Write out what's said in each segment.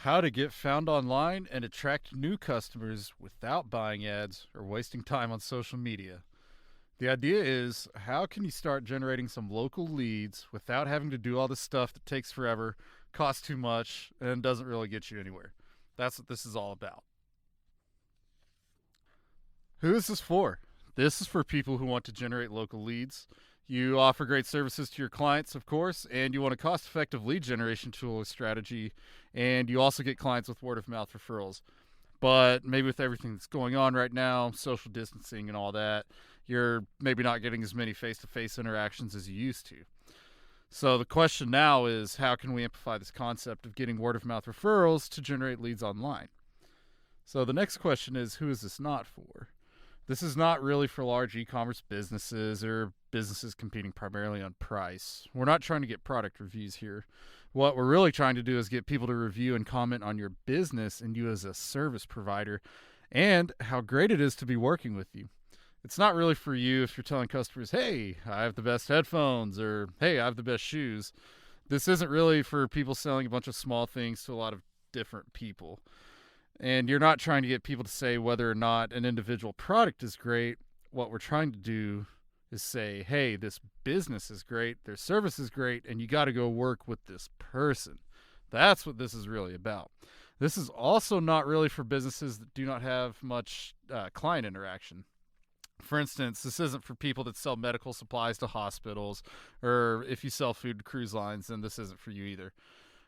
How to get found online and attract new customers without buying ads or wasting time on social media. The idea is, how can you start generating some local leads without having to do all this stuff that takes forever, costs too much, and doesn't really get you anywhere? That's what this is all about. Who is this for? This is for people who want to generate local leads. You offer great services to your clients, of course, and you want a cost effective lead generation tool or strategy, and you also get clients with word of mouth referrals. But maybe with everything that's going on right now, social distancing and all that, you're maybe not getting as many face to face interactions as you used to. So the question now is, how can we amplify this concept of getting word of mouth referrals to generate leads online? So the next question is, who is this not for? This is not really for large e-commerce businesses or businesses competing primarily on price. We're not trying to get product reviews here. What we're really trying to do is get people to review and comment on your business and you as a service provider and how great it is to be working with you. It's not really for you if you're telling customers, hey, I have the best headphones, or hey, I have the best shoes. This isn't really for people selling a bunch of small things to a lot of different people. And you're not trying to get people to say whether or not an individual product is great. What we're trying to do is say, hey, this business is great, their service is great, and you got to go work with this person. That's what this is really about. This is also not really for businesses that do not have much client interaction. For instance, this isn't for people that sell medical supplies to hospitals, or if you sell food to cruise lines, then this isn't for you either.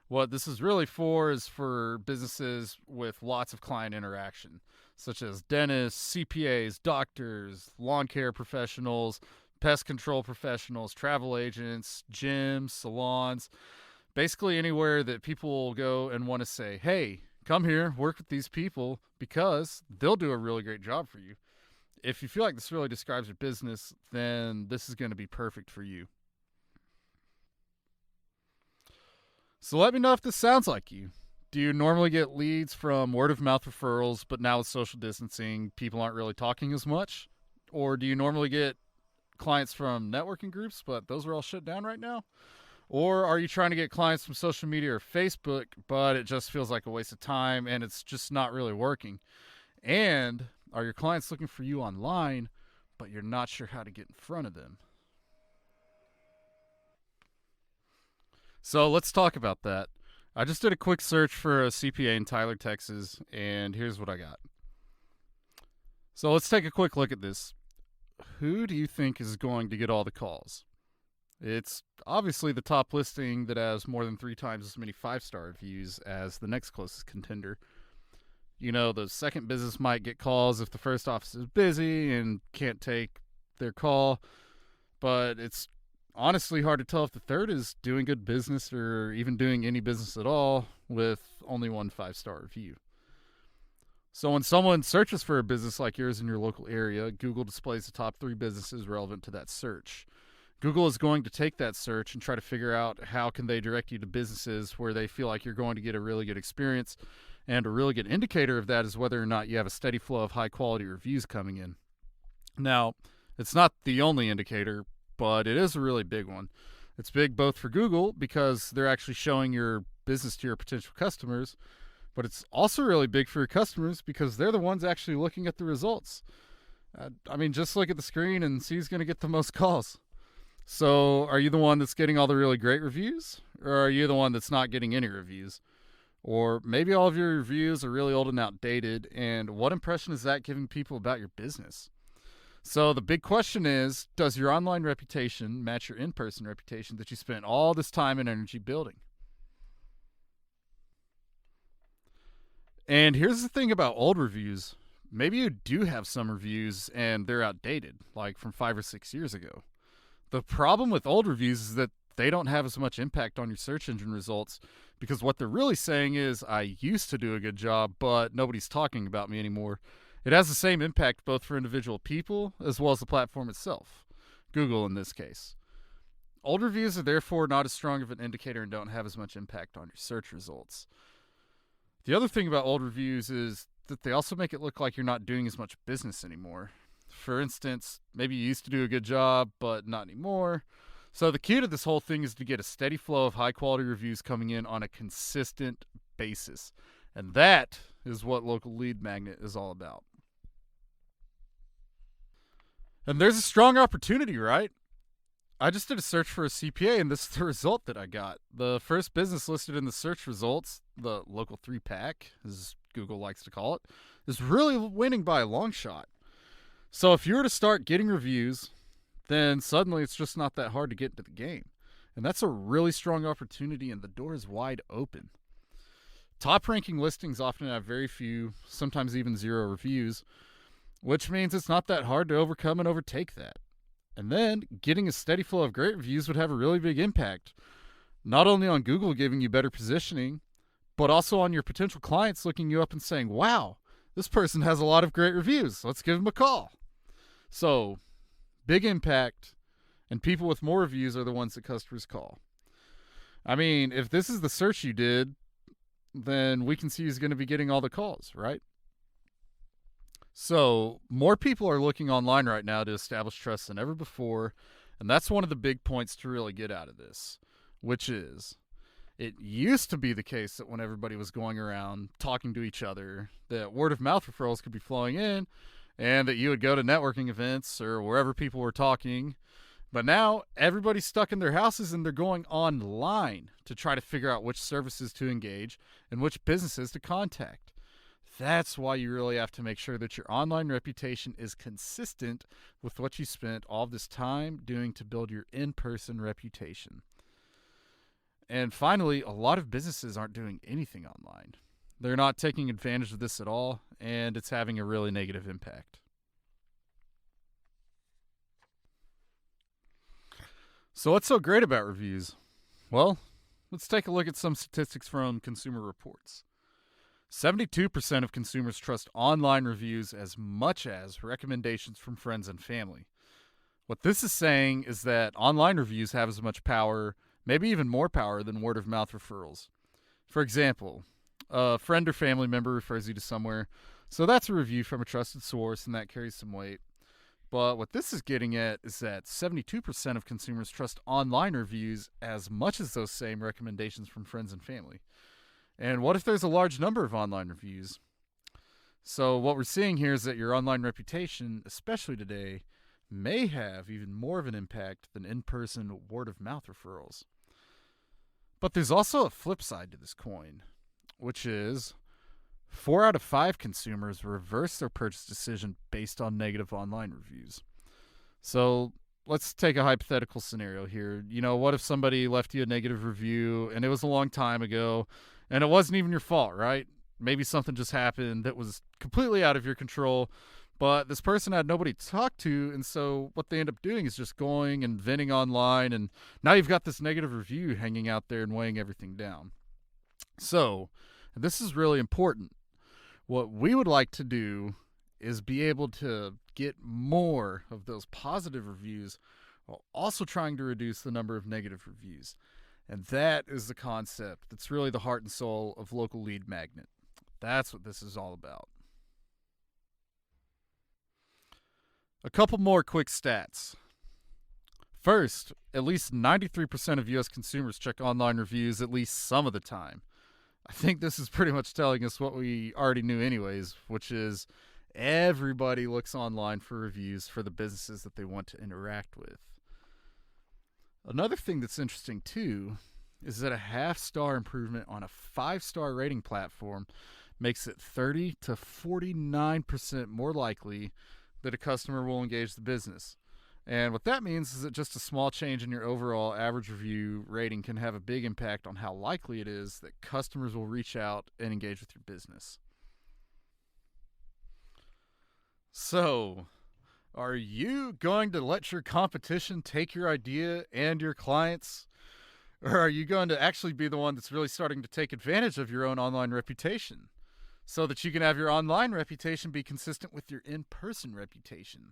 What this is really for is for businesses with lots of client interaction, such as dentists, CPAs, doctors, lawn care professionals, pest control professionals, travel agents, gyms, salons, basically anywhere that people will go and want to say, hey, come here, work with these people because they'll do a really great job for you. If you feel like this really describes your business, then this is going to be perfect for you. So let me know if this sounds like you. Do you normally get leads from word of mouth referrals, but now with social distancing, people aren't really talking as much? Or do you normally get clients from networking groups, but those are all shut down right now? Or are you trying to get clients from social media or Facebook, but it just feels like a waste of time and it's just not really working? And are your clients looking for you online, but you're not sure how to get in front of them? So let's talk about that. I just did a quick search for a CPA in Tyler, Texas, and here's what I got. So let's take a quick look at this. Who do you think is going to get all the calls? It's obviously the top listing that has more than 3 times as many 5-star reviews as the next closest contender. You know, the second business might get calls if the first office is busy and can't take their call, but it's honestly hard to tell if the third is doing good business or even doing any business at all with only one 5-star review. So when someone searches for a business like yours in your local area, Google displays the top 3 businesses relevant to that search. Google is going to take that search and try to figure out how can they direct you to businesses where they feel like you're going to get a really good experience, and a really good indicator of that is whether or not you have a steady flow of high quality reviews coming in. Now, it's not the only indicator, but it is a really big one. It's big both for Google because they're actually showing your business to your potential customers, but it's also really big for your customers because they're the ones actually looking at the results. Just look at the screen and see who's going to get the most calls. So, are you the one that's getting all the really great reviews? Or are you the one that's not getting any reviews? Or maybe all of your reviews are really old and outdated, and what impression is that giving people about your business? So the big question is, does your online reputation match your in-person reputation that you spent all this time and energy building? And here's the thing about old reviews. Maybe you do have some reviews and they're outdated, like from 5 or 6 years ago. The problem with old reviews is that they don't have as much impact on your search engine results because what they're really saying is, I used to do a good job, but nobody's talking about me anymore. It has the same impact both for individual people as well as the platform itself, Google in this case. Old reviews are therefore not as strong of an indicator and don't have as much impact on your search results. The other thing about old reviews is that they also make it look like you're not doing as much business anymore. For instance, maybe you used to do a good job, but not anymore. So the key to this whole thing is to get a steady flow of high quality reviews coming in on a consistent basis. And that is what Local Lead Magnet is all about. And there's a strong opportunity, right? I just did a search for a CPA, and this is the result that I got. The first business listed in the search results, the local 3-pack, as Google likes to call it, is really winning by a long shot. So if you were to start getting reviews, then suddenly it's just not that hard to get into the game. And that's a really strong opportunity, and the door is wide open. Top-ranking listings often have very few, sometimes even 0 reviews, which means it's not that hard to overcome and overtake that. And then getting a steady flow of great reviews would have a really big impact, not only on Google giving you better positioning, but also on your potential clients looking you up and saying, wow, this person has a lot of great reviews. Let's give them a call. So, big impact, and people with more reviews are the ones that customers call. I mean, if this is the search you did, then we can see who's going to be getting all the calls, right? So, more people are looking online right now to establish trust than ever before, and that's one of the big points to really get out of this, which is, it used to be the case that when everybody was going around talking to each other, that word-of-mouth referrals could be flowing in, and that you would go to networking events or wherever people were talking. But now, everybody's stuck in their houses and they're going online to try to figure out which services to engage and which businesses to contact. That's why you really have to make sure that your online reputation is consistent with what you spent all this time doing to build your in-person reputation. And finally, a lot of businesses aren't doing anything online. They're not taking advantage of this at all, and it's having a really negative impact. So what's so great about reviews? Well, let's take a look at some statistics from Consumer Reports. 72% of consumers trust online reviews as much as recommendations from friends and family. What this is saying is that online reviews have as much power, maybe even more power, than word-of-mouth referrals. For example, a friend or family member refers you to somewhere, so that's a review from a trusted source, and that carries some weight. But what this is getting at is that 72% of consumers trust online reviews as much as those same recommendations from friends and family. And what if there's a large number of online reviews? So what we're seeing here is that your online reputation, especially today, may have even more of an impact than in-person word-of-mouth referrals. But there's also a flip side to this coin, which is 4 out of 5 consumers reverse their purchase decision based on negative online reviews. So let's take a hypothetical scenario here. What if somebody left you a negative review and it was a long time ago and it wasn't even your fault, right? Maybe something just happened that was completely out of your control, but this person had nobody to talk to, and so what they end up doing is just going and venting online, and now you've got this negative review hanging out there and weighing everything down. So, and this is really important. What we would like to do is be able to get more of those positive reviews while also trying to reduce the number of negative reviews. And that is the concept that's really the heart and soul of Local Lead Magnet. That's what this is all about. A couple more quick stats. First, at least 93% of U.S. consumers check online reviews at least some of the time. I think this is pretty much telling us what we already knew anyways, which is everybody looks online for reviews for the businesses that they want to interact with. Another thing that's interesting too is that a half-star improvement on a 5-star rating platform makes it 30 to 49% more likely that a customer will engage the business. And what that means is that just a small change in your overall average review rating can have a big impact on how likely it is that customers will reach out and engage with your business. So, are you going to let your competition take your idea and your clients? Or are you going to actually be the one that's really starting to take advantage of your own online reputation so that you can have your online reputation be consistent with your in-person reputation?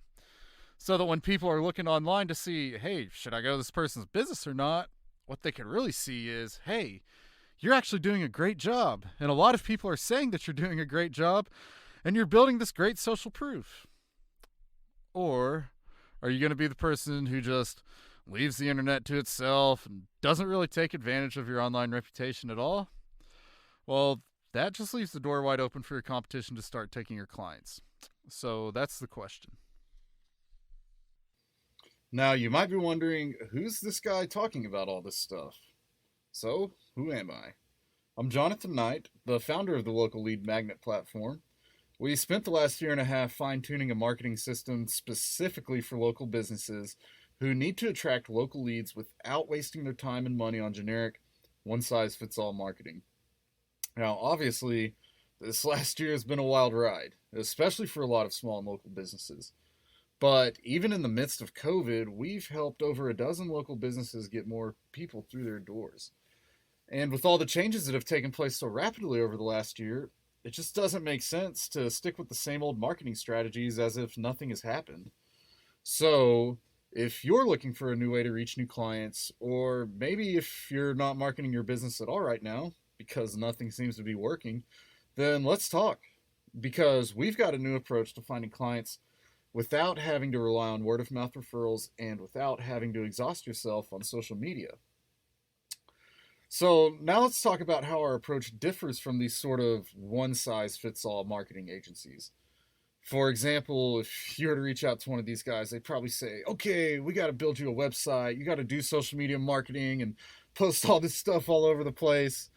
So that when people are looking online to see, hey, should I go to this person's business or not, what they can really see is, hey, you're actually doing a great job. And a lot of people are saying that you're doing a great job and you're building this great social proof. Or are you going to be the person who just leaves the internet to itself and doesn't really take advantage of your online reputation at all? Well, that just leaves the door wide open for your competition to start taking your clients. So that's the question. Now, you might be wondering, who's this guy talking about all this stuff? So, who am I? I'm Jonathan Knight, the founder of the Local Lead Magnet platform. We spent the last year and a half fine tuning a marketing system specifically for local businesses who need to attract local leads without wasting their time and money on generic, one size fits all marketing. Now, obviously, this last year has been a wild ride, especially for a lot of small and local businesses. But even in the midst of COVID, we've helped over a dozen local businesses get more people through their doors. And with all the changes that have taken place so rapidly over the last year, it just doesn't make sense to stick with the same old marketing strategies as if nothing has happened. So, if you're looking for a new way to reach new clients, or maybe if you're not marketing your business at all right now because nothing seems to be working, then let's talk. Because we've got a new approach to finding clients without having to rely on word of mouth referrals and without having to exhaust yourself on social media. So, now let's talk about how our approach differs from these sort of one size fits all marketing agencies. For example, if you were to reach out to one of these guys, they'd probably say, okay, we got to build you a website. You got to do social media marketing and post all this stuff all over the place.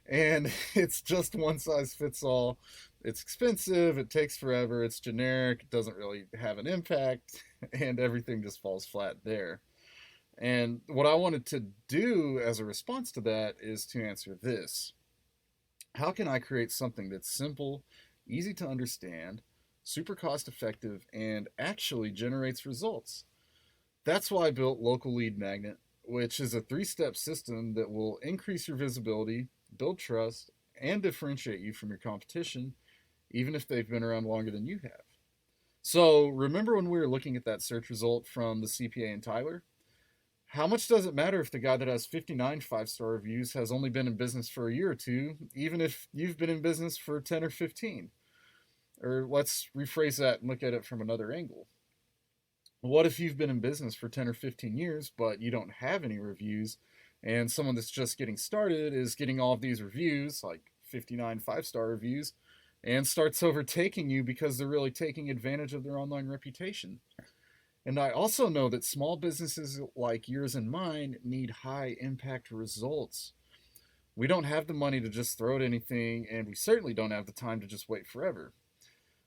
And it's just one size fits all. It's expensive. It takes forever. It's generic. It doesn't really have an impact. And everything just falls flat there. And what I wanted to do as a response to that is to answer this: how can I create something that's simple, easy to understand, super cost effective, and actually generates results? That's why I built Local Lead Magnet, which is a 3-step system that will increase your visibility, build trust, and differentiate you from your competition, even if they've been around longer than you have. So, remember when we were looking at that search result from the CPA and Tyler? How much does it matter if the guy that has 59 5-star reviews has only been in business for a year or two, even if you've been in business for 10 or 15? Or let's rephrase that and look at it from another angle. What if you've been in business for 10 or 15 years, but you don't have any reviews, and someone that's just getting started is getting all of these reviews, like 59 5-star reviews, and starts overtaking you because they're really taking advantage of their online reputation? And I also know that small businesses like yours and mine need high impact results. We don't have the money to just throw at anything, and we certainly don't have the time to just wait forever.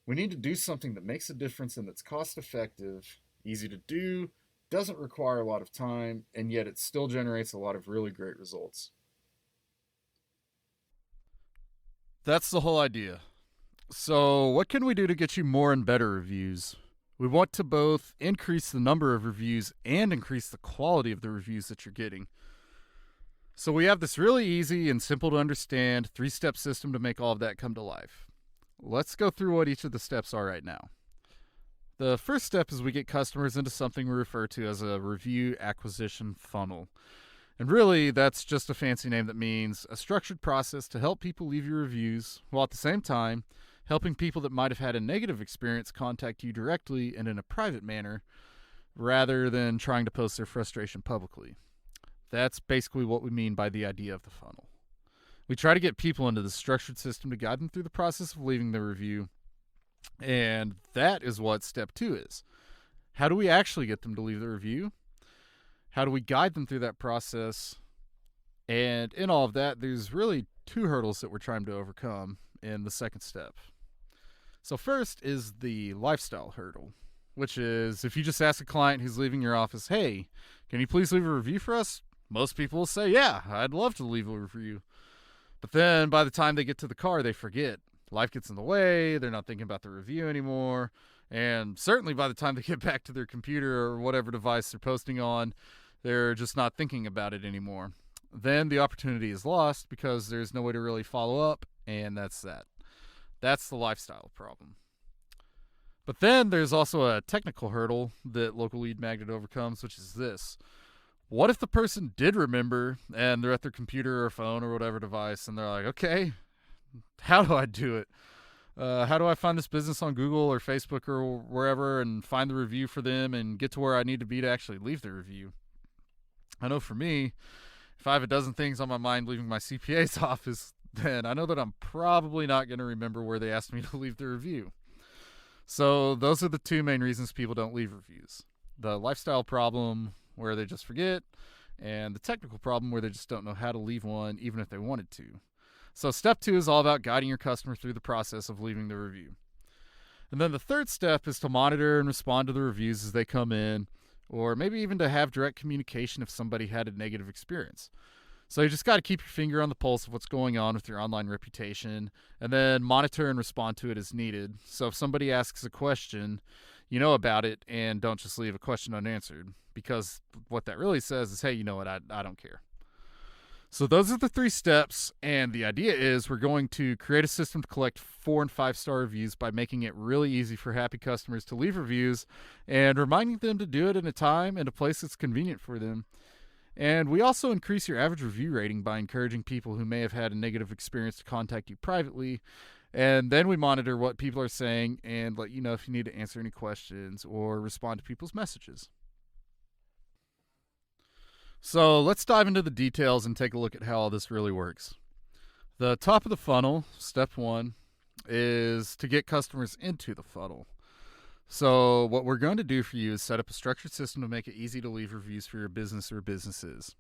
We need to do something that makes a difference and that's cost effective, easy to do, doesn't require a lot of time, and yet it still generates a lot of really great results. That's the whole idea. So, what can we do to get you more and better reviews? We want to both increase the number of reviews and increase the quality of the reviews that you're getting. So, we have this really easy and simple to understand 3-step system to make all of that come to life. Let's go through what each of the steps are right now. The first step is we get customers into something we refer to as a review acquisition funnel. And really, that's just a fancy name that means a structured process to help people leave you reviews, while at the same time, helping people that might have had a negative experience contact you directly and in a private manner, rather than trying to post their frustration publicly. That's basically what we mean by the idea of the funnel. We try to get people into the structured system to guide them through the process of leaving the review, and that is what step 2 is. How do we actually get them to leave the review? How do we guide them through that process? And in all of that, there's really 2 hurdles that we're trying to overcome in the second step. So first is the lifestyle hurdle, which is if you just ask a client who's leaving your office, hey, can you please leave a review for us? Most people will say, yeah, I'd love to leave a review. But then by the time they get to the car, they forget. Life gets in the way, they're not thinking about the review anymore, and certainly by the time they get back to their computer or whatever device they're posting on, they're just not thinking about it anymore. Then the opportunity is lost because there's no way to really follow up, and that's that. That's the lifestyle problem. But then there's also a technical hurdle that Local Lead Magnet overcomes, which is this. What if the person did remember and they're at their computer or phone or whatever device and they're like, okay, how do I do it? How do I find this business on Google or Facebook or wherever and find the review for them and get to where I need to be to actually leave the review? I know for me, if I have a dozen things on my mind leaving my CPA's office, then I know that I'm probably not going to remember where they asked me to leave the review. So those are the two main reasons people don't leave reviews: the lifestyle problem, where they just forget, and the technical problem, where they just don't know how to leave one, even if they wanted to. So step 2 is all about guiding your customer through the process of leaving the review. And then the third step is to monitor and respond to the reviews as they come in, or maybe even to have direct communication if somebody had a negative experience. So you just got to keep your finger on the pulse of what's going on with your online reputation, and then monitor and respond to it as needed. So if somebody asks a question, you know about it, and don't just leave a question unanswered, because what that really says is, hey, you know what, I don't care. So those are the 3 steps, and the idea is we're going to create a system to collect 4 and 5-star reviews by making it really easy for happy customers to leave reviews and reminding them to do it in a time and a place that's convenient for them. And we also increase your average review rating by encouraging people who may have had a negative experience to contact you privately. And then we monitor what people are saying and let you know if you need to answer any questions or respond to people's messages. So let's dive into the details and take a look at how all this really works. The top of the funnel, step 1, is to get customers into the funnel. So what we're going to do for you is set up a structured system to make it easy to leave reviews for your business or businesses.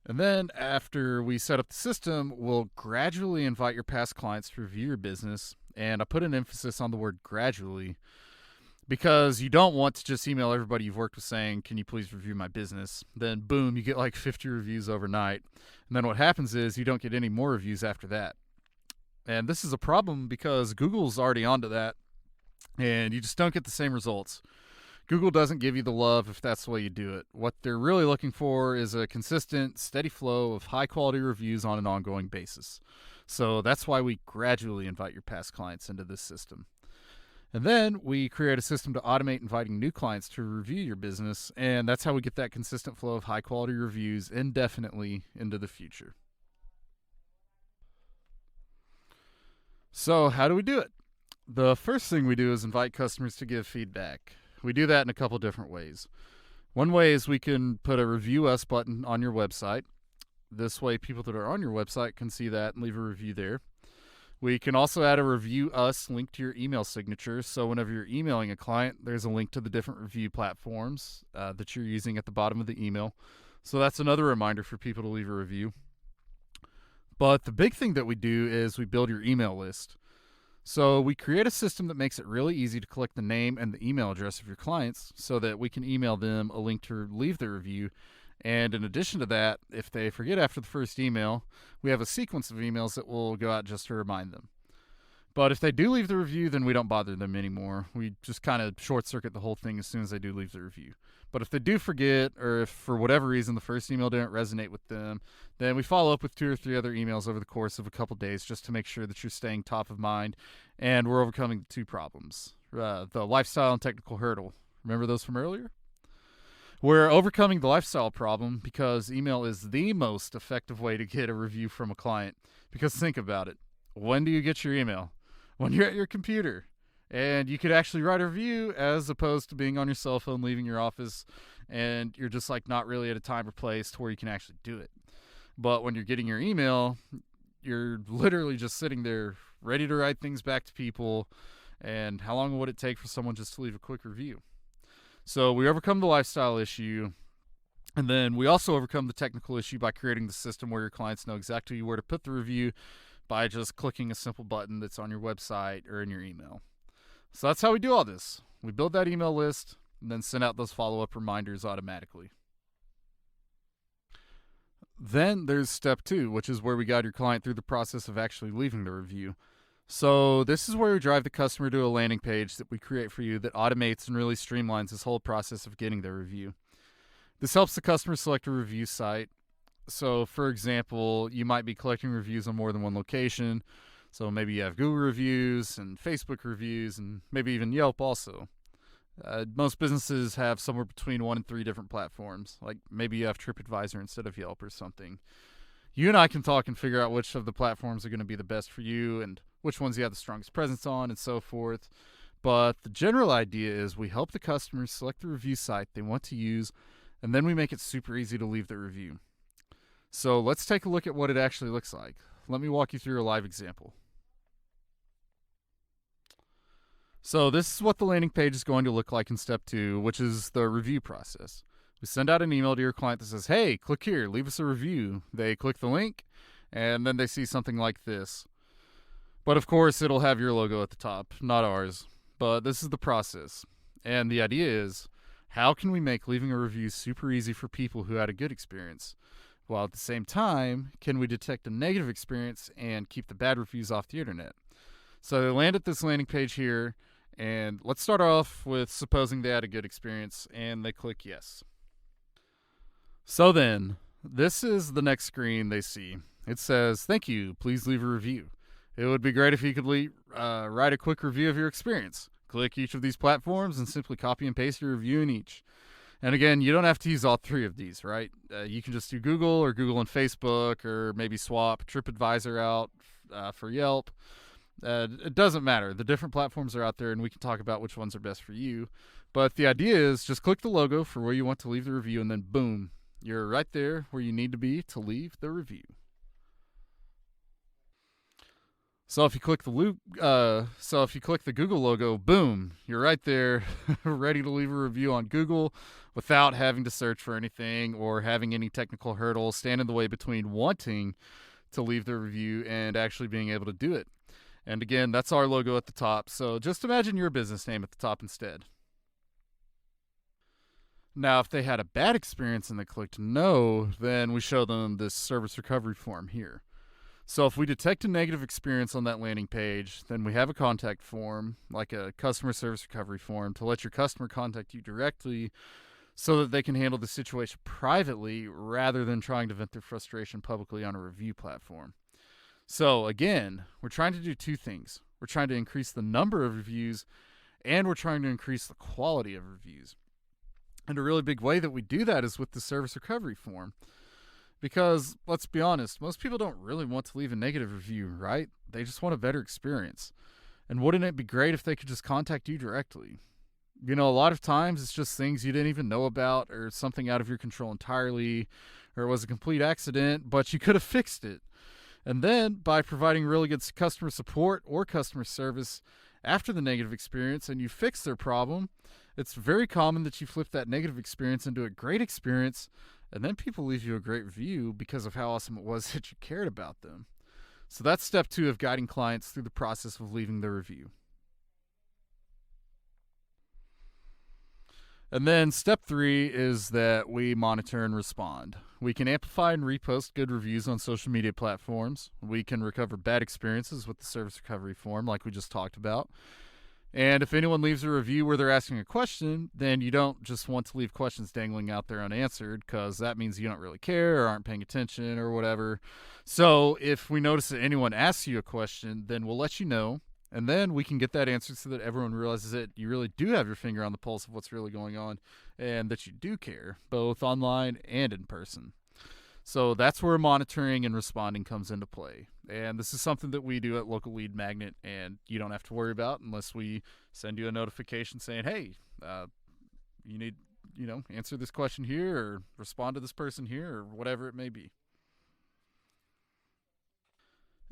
And then after we set up the system, we'll gradually invite your past clients to review your business. And I put an emphasis on the word gradually because you don't want to just email everybody you've worked with saying, can you please review my business? Then boom, you get like 50 reviews overnight. And then what happens is you don't get any more reviews after that. And this is a problem because Google's already onto that, and you just don't get the same results. Google doesn't give you the love if that's the way you do it. What they're really looking for is a consistent, steady flow of high-quality reviews on an ongoing basis. So that's why we gradually invite your past clients into this system. And then we create a system to automate inviting new clients to review your business, and that's how we get that consistent flow of high-quality reviews indefinitely into the future. So how do we do it? The first thing we do is invite customers to give feedback. We do that in a couple different ways. One way is we can put a Review Us button on your website. This way people that are on your website can see that and leave a review there. We can also add a Review Us link to your email signature, so whenever you're emailing a client, there's a link to the different review platforms that you're using at the bottom of the email. So that's another reminder for people to leave a review. But the big thing that we do is we build your email list. So we create a system that makes it really easy to collect the name and the email address of your clients so that we can email them a link to leave their review. And in addition to that, if they forget after the first email, we have a sequence of emails that will go out just to remind them. But if they do leave the review, then we don't bother them anymore. We just kind of short circuit the whole thing as soon as they do leave the review. But if they do forget, or if for whatever reason the first email didn't resonate with them, then we follow up with 2 or 3 other emails over the course of a couple days just to make sure that you're staying top of mind and we're overcoming the 2 problems. The lifestyle and technical hurdle. Remember those from earlier? We're overcoming the lifestyle problem because email is the most effective way to get a review from a client. Because think about it. When do you get your email? When you're at your computer. And you could actually write a review as opposed to being on your cell phone, leaving your office, and you're just like not really at a time or place to where you can actually do it. But when you're getting your email, you're literally just sitting there ready to write things back to people. And how long would it take for someone just to leave a quick review? So we overcome the lifestyle issue, and then we also overcome the technical issue by creating the system where your clients know exactly where to put the review by just clicking a simple button that's on your website or in your email. So that's how we do all this. We build that email list and then send out those follow-up reminders automatically. Then there's step 2, which is where we guide your client through the process of actually leaving the review. So this is where we drive the customer to a landing page that we create for you that automates and really streamlines this whole process of getting their review. This helps the customer select a review site. So for example, you might be collecting reviews on more than one location. So maybe you have Google reviews and Facebook reviews and maybe even Yelp also. Most businesses have somewhere between 1 and 3 different platforms. Like maybe you have TripAdvisor instead of Yelp or something. You and I can talk and figure out which of the platforms are going to be the best for you and which ones you have the strongest presence on and so forth. But the general idea is we help the customers select the review site they want to use, and then we make it super easy to leave the review. So let's take a look at what it actually looks like. let me walk you through a live example. So this is what the landing page is going to look like in step 2, which is the review process. We send out an email to your client that says, hey, click here, leave us a review. They click the link, and then they see something like this. But of course, it'll have your logo at the top, not ours. But this is the process. And the idea is, how can we make leaving a review super easy for people who had a good experience? While at the same time, can we detect a negative experience and keep the bad reviews off the internet? So they land at this landing page here, and let's start off with supposing they had a good experience, and they click yes. So then, this is the next screen they see. It says, thank you, please leave a review. It would be great if you could write a quick review of your experience. Click each of these platforms and simply copy and paste your review in each. And again, you don't have to use all 3 of these, right? You can just do Google or Google and Facebook, or maybe swap TripAdvisor out for Yelp. It doesn't matter. The different platforms are out there, and we can talk about which ones are best for you. But the idea is just click the logo for where you want to leave the review, and then boom, you're right there where you need to be to leave the review. So if you click the Google logo, boom, you're right there, ready to leave a review on Google without having to search for anything or having any technical hurdles stand in the way between wanting to leave the review and actually being able to do it. And again, that's our logo at the top. So just imagine your business name at the top instead. Now, if they had a bad experience and they clicked no, then we show them this service recovery form here. So if we detect a negative experience on that landing page, then we have a contact form, like a customer service recovery form, to let your customer contact you directly so that they can handle the situation privately rather than trying to vent their frustration publicly on a review platform. So again, we're trying to do 2 things. We're trying to increase the number of reviews, and we're trying to increase the quality of reviews. And a really big way that we do that is with the service recovery form. Because, let's be honest, most people don't really want to leave a negative review, right? They just want a better experience. And wouldn't it be great if they could just contact you directly? You know, a lot of times it's just things you didn't even know about, or something out of your control entirely, or it was a complete accident, but you could have fixed it. And then, by providing really good customer support or customer service after the negative experience and you fix their problem, it's very common that you flip that negative experience into a great experience, and then people leave you a great review because of how awesome it was that you cared about them. So that's step 2 of guiding clients through the process of leaving the review. And then step 3 is that we monitor and respond. We can amplify and repost good reviews on social media platforms. We can recover bad experiences with the service recovery form like we just talked about. And if anyone leaves a review where they're asking a question, then you don't just want to leave questions dangling out there unanswered, because that means you don't really care or aren't paying attention or whatever. So if we notice that anyone asks you a question, then we'll let you know, and then we can get that answered so that everyone realizes that you really do have your finger on the pulse of what's really going on and that you do care, both online and in person. So that's where monitoring and responding comes into play. And this is something that we do at Local Lead Magnet, and you don't have to worry about unless we send you a notification saying, hey, you need, answer this question here or respond to this person here or whatever it may be.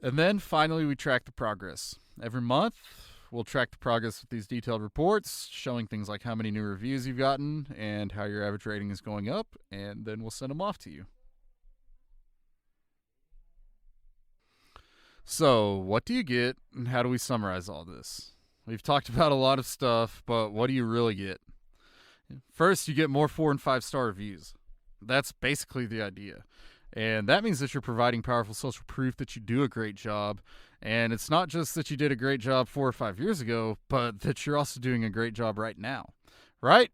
And then finally, we track the progress. Every month, we'll track the progress with these detailed reports showing things like how many new reviews you've gotten and how your average rating is going up, and then we'll send them off to you. So, what do you get, and how do we summarize all this? We've talked about a lot of stuff, but what do you really get? First, you get more 4- and 5-star reviews. That's basically the idea. And that means that you're providing powerful social proof that you do a great job. And it's not just that you did a great job 4 or 5 years ago, but that you're also doing a great job right now. Right?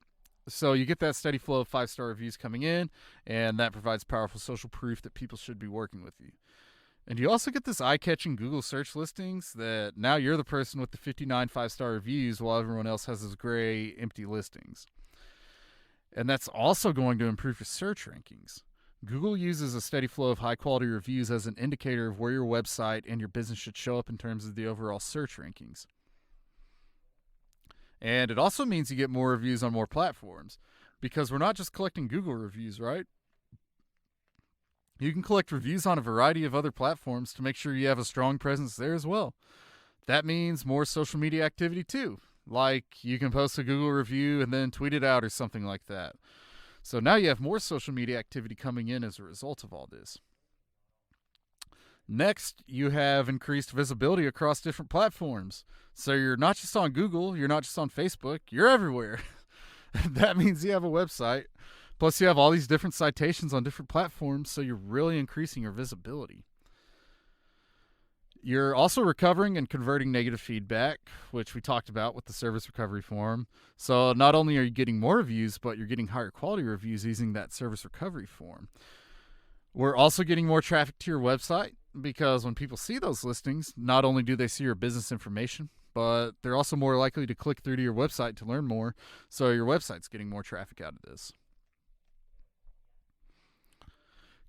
So you get that steady flow of 5-star reviews coming in, and that provides powerful social proof that people should be working with you. And you also get this eye-catching Google search listings that now you're the person with the 59 5-star reviews while everyone else has those gray, empty listings. And that's also going to improve your search rankings. Google uses a steady flow of high-quality reviews as an indicator of where your website and your business should show up in terms of the overall search rankings. And it also means you get more reviews on more platforms, because we're not just collecting Google reviews, right? You can collect reviews on a variety of other platforms to make sure you have a strong presence there as well. That means more social media activity too. Like you can post a Google review and then tweet it out or something like that. So now you have more social media activity coming in as a result of all this. Next, you have increased visibility across different platforms. So you're not just on Google, you're not just on Facebook, you're everywhere. That means you have a website. Plus, you have all these different citations on different platforms, so you're really increasing your visibility. You're also recovering and converting negative feedback, which we talked about with the service recovery form. So not only are you getting more reviews, but you're getting higher quality reviews using that service recovery form. We're also getting more traffic to your website because when people see those listings, not only do they see your business information, but they're also more likely to click through to your website to learn more. So your website's getting more traffic out of this.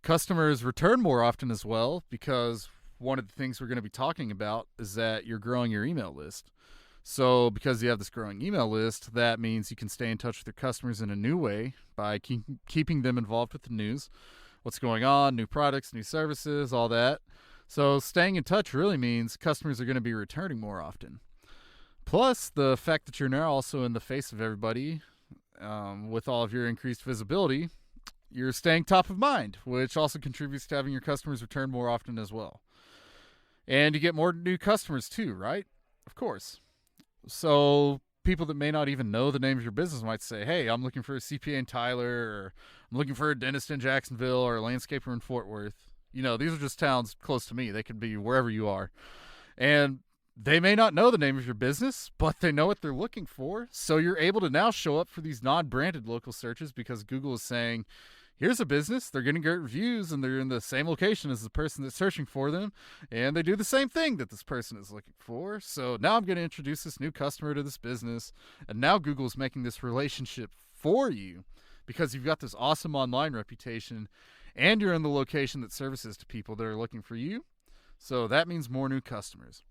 Customers return more often as well because one of the things we're going to be talking about is that you're growing your email list. So because you have this growing email list, that means you can stay in touch with your customers in a new way by keeping them involved with the news, what's going on, new products, new services, all that. So staying in touch really means customers are going to be returning more often. Plus, the fact that you're now also in the face of everybody with all of your increased visibility, you're staying top of mind, which also contributes to having your customers return more often as well. And you get more new customers too, right? Of course. So people that may not even know the name of your business might say, hey, I'm looking for a CPA in Tyler, or I'm looking for a dentist in Jacksonville, or a landscaper in Fort Worth. You know, these are just towns close to me. They could be wherever you are. And they may not know the name of your business, but they know what they're looking for. So you're able to now show up for these non-branded local searches because Google is saying, here's a business, they're getting great reviews, and they're in the same location as the person that's searching for them, and they do the same thing that this person is looking for. So now I'm going to introduce this new customer to this business, and now Google's making this relationship for you because you've got this awesome online reputation, and you're in the location that services to people that are looking for you. So that means more new customers.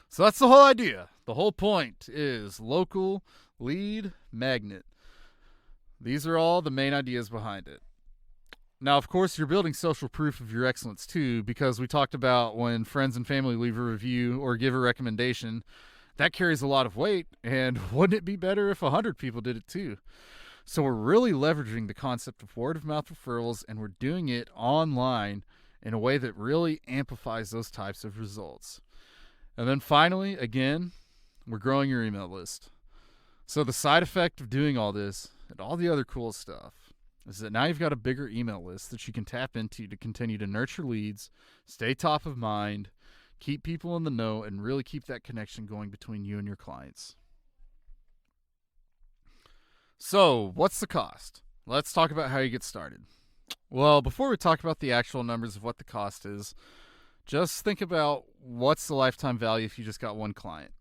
So that's the whole idea. The whole point is local lead magnet. These are all the main ideas behind it. Now, of course, you're building social proof of your excellence too, because we talked about when friends and family leave a review or give a recommendation, that carries a lot of weight, and wouldn't it be better if 100 people did it too? So we're really leveraging the concept of word of mouth referrals, and we're doing it online in a way that really amplifies those types of results. And then finally, again, we're growing your email list. So the side effect of doing all this and all the other cool stuff is that now you've got a bigger email list that you can tap into to continue to nurture leads, stay top of mind, keep people in the know, and really keep that connection going between you and your clients. So what's the cost? Let's talk about how you get started. Well, before we talk about the actual numbers of what the cost is, just think about what's the lifetime value if you just got one client.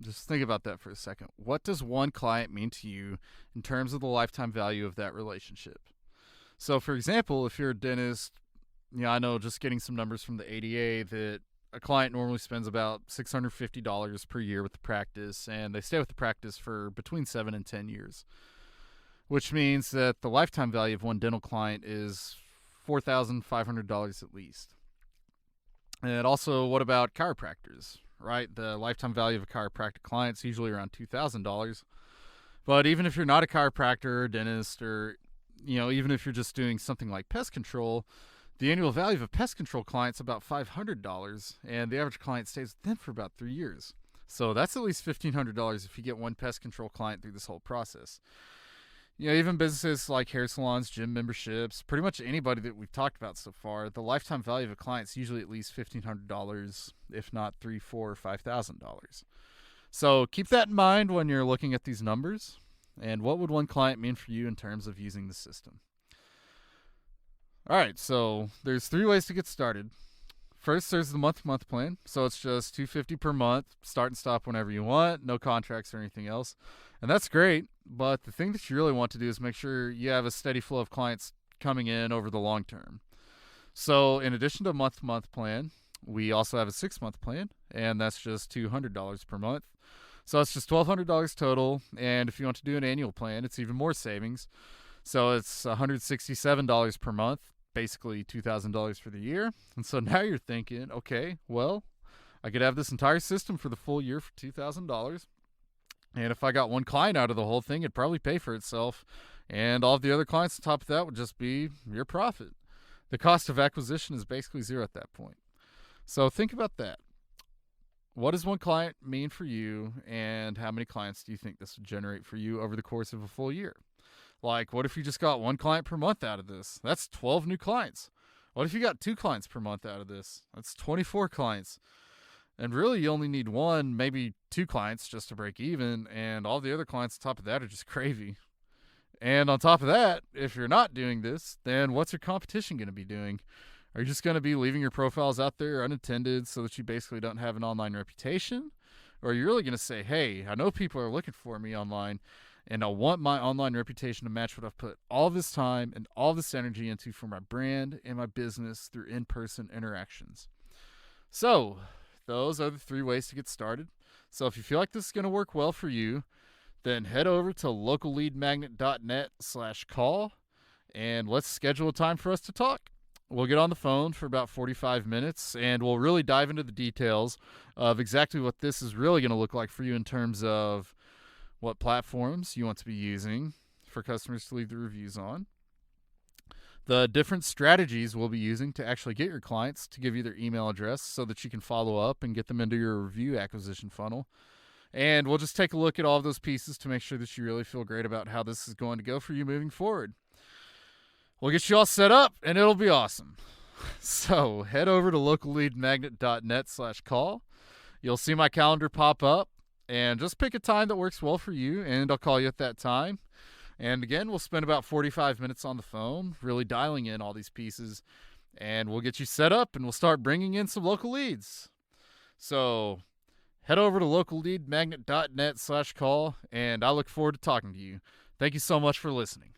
Just think about that for a second. What does one client mean to you in terms of the lifetime value of that relationship? So, for example, if you're a dentist, I know just getting some numbers from the ADA that a client normally spends about $650 per year with the practice, and they stay with the practice for between 7 and 10 years, which means that the lifetime value of one dental client is $4,500 at least. And also, what about chiropractors? Right? The lifetime value of a chiropractic client is usually around $2,000. But even if you're not a chiropractor or dentist, or, even if you're just doing something like pest control, the annual value of a pest control client is about $500, and the average client stays with them for about 3 years. So that's at least $1,500 if you get one pest control client through this whole process. Even businesses like hair salons, gym memberships, pretty much anybody that we've talked about so far, the lifetime value of a client is usually at least $1,500, if not $3,000, $4,000, or $5,000. So keep that in mind when you're looking at these numbers. And what would one client mean for you in terms of using the system? All right, so there's 3 ways to get started. First, there's the month-to-month plan. So it's just $250 per month, start and stop whenever you want, no contracts or anything else. And that's great, but the thing that you really want to do is make sure you have a steady flow of clients coming in over the long term. So in addition to a month-to-month plan, we also have a 6-month plan, and that's just $200 per month. So it's just $1,200 total, and if you want to do an annual plan, it's even more savings. So it's $167 per month, basically $2,000 for the year. And so now you're thinking, okay, well, I could have this entire system for the full year for $2,000. And if I got one client out of the whole thing, it'd probably pay for itself. And all of the other clients on top of that would just be your profit. The cost of acquisition is basically zero at that point. So think about that. What does one client mean for you, and how many clients do you think this would generate for you over the course of a full year? Like, what if you just got one client per month out of this? That's 12 new clients. What if you got 2 clients per month out of this? That's 24 clients. And really, you only need 1, maybe 2 clients just to break even, and all the other clients on top of that are just gravy. And on top of that, if you're not doing this, then what's your competition going to be doing? Are you just going to be leaving your profiles out there unattended so that you basically don't have an online reputation? Or are you really going to say, hey, I know people are looking for me online, and I want my online reputation to match what I've put all this time and all this energy into for my brand and my business through in-person interactions? So those are the 3 ways to get started. So if you feel like this is going to work well for you, then head over to localleadmagnet.net/call and let's schedule a time for us to talk. We'll get on the phone for about 45 minutes and we'll really dive into the details of exactly what this is really going to look like for you in terms of what platforms you want to be using for customers to leave the reviews on, the different strategies we'll be using to actually get your clients to give you their email address so that you can follow up and get them into your review acquisition funnel. And we'll just take a look at all of those pieces to make sure that you really feel great about how this is going to go for you moving forward. We'll get you all set up, and it'll be awesome. So head over to localleadmagnet.net/call. You'll see my calendar pop up, and just pick a time that works well for you, and I'll call you at that time. And again, we'll spend about 45 minutes on the phone, really dialing in all these pieces, and we'll get you set up, and we'll start bringing in some local leads. So head over to localleadmagnet.net/call, and I look forward to talking to you. Thank you so much for listening.